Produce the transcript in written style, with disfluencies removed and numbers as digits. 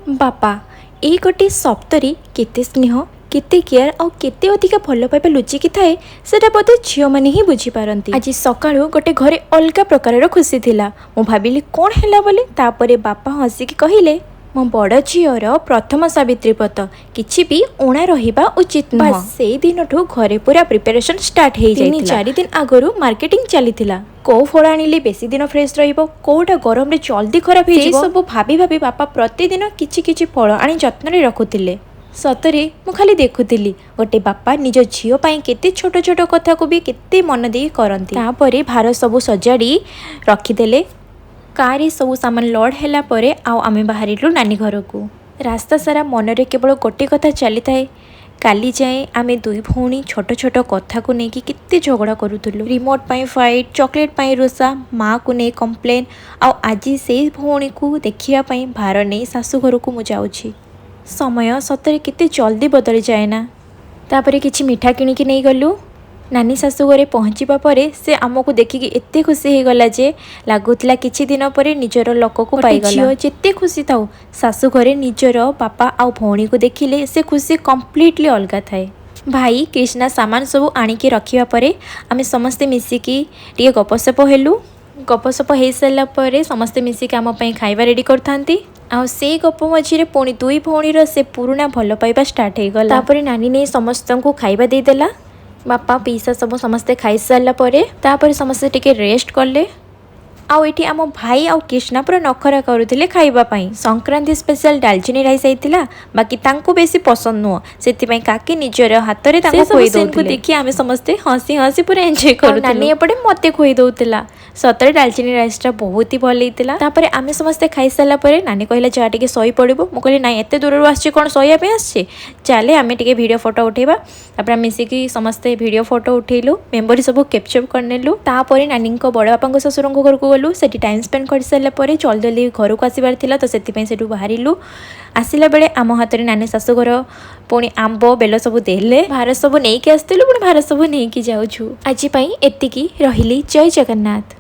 बापा ये गोटे सप्तरी केते स्नेह केते केयर आउ केते अधिका भल पाइबा लुचिकी थाए सेटा बोधे झील मैंने ही बुझीपारती। आज सकाळु गोटे घरे अलगा प्रकार खुशी थिला। मु भाविली कौन हैला बोली तापरे बापा हसिकी कहिले मो बड़ झीर प्रथम सावित्री व्रत किछि भी ओणा रहिबा उचित नुह। से दिनठू घरे पूरा प्रिपरेशन स्टार्ट हो जाइतिला। 4 दिन आगरु मार्केटिंग चलीथिला। को फल आनिले बेसी दिन फ्रेश रहिबो कोटा गरम रे जल्दी खराब हे सब भाभी भाभी बापा प्रतिदिन किछि किछि फल आनी जत्न रे रखुतिले। सतरे मु खाली देखुतिली गोटे बापा निज झील पाई केते छोट छोट कथा को भी केते मन दे करंती। तापरे भार सब सजाड़ी रखिदेले। कार सब सामान लोड हैला परे आउ आमे बाहरिलु नानी घर को। रास्ता सारा मनरे केवल गोटे कथा चली थाए काली जाए आमे दुई भौणी छोट छोट कथा को लेकिन केते झगड़ा करूथुलु। रिमोट पाई फाइट चॉकलेट पाई रोसा माँ को नहीं कंप्लेन आउ आज से भौणी को देखिया पाई भार नहीं सासू घर को मु जाउछि। समय सतरे केते जल्दी बदली जाए ना। तापरे किछि मिठा किणिकी नहीं गलु। नानी शाशु घरे पहुँचवा पर से आमको देखिकी एते खुशी हो गला जे लगुला किछि दिन पर निजर लोक को पाईगला। जिते खुशी थाउ शाशु घरे निजर बापा आउ भौणी को देखिले से खुशी कम्प्लीटली अलगा थाए। भाई कृष्णा सामान सब आनिकी रखिया परे आमे समस्ते मिसिकी टिके गपसप हेलु। गपसप हो सारा पर समस्ते मिसिकी आम पई खाइबा रेडी करथांती। आउ से गप मझिरे पुणी दुई भौणीर से पुराना भल पाइबा स्टार्ट हो गला। तापरे नानी ने समस्त को खाइबा देदेला। बापा पीसा सब समस्ते खाई सारा पर समस्ते टिके रेस्ट कले। आउ एठी आम भाई आउ कृष्णा पूरा नखरा करुथिले खाइबा पई। संक्रांति स्पेशल दालचीनी राइस आइतिला बाकी तांको बेसी पसंद नुह सेति काकी निजर हाथ रे तांको खोई दउथिले। देखि आमे समस्ते हसी हसी पूरा एन्जॉय करूथिलु। नानी एपटे मते खोई दउतिला। सतरे दालचीनी राइसटा बहुत ही भल होइतिला। तापरे आमे समस्ते खाई सारा परे नानी कहला जा टिके सही पड़िबो। मु कहली नाइ एते दूररु आछे कोन सहिया पे आछे चाले आमे टिके वीडियो फोटो उठेबा। तापरे मिसिकी समस्ते वीडियो फोटो उठेलु मेमोरी सब कैप्चर करनेलु। तापरे नानी को बड़ बापा ससुर घर को गलु सेठी टाइम स्पेंड कर सारा पर जल्दी जल्दी घर को आसबार थिला तो सेति सेठू बाहरिलु। आसिला बेले आम हाथ में नानी शाशु घर पुणी आंब बेल सब देले भार सब नहीं आसलु पुणी भार सब नहीं जाऊँ। आज एतिकी रहिली। जय जगन्नाथ।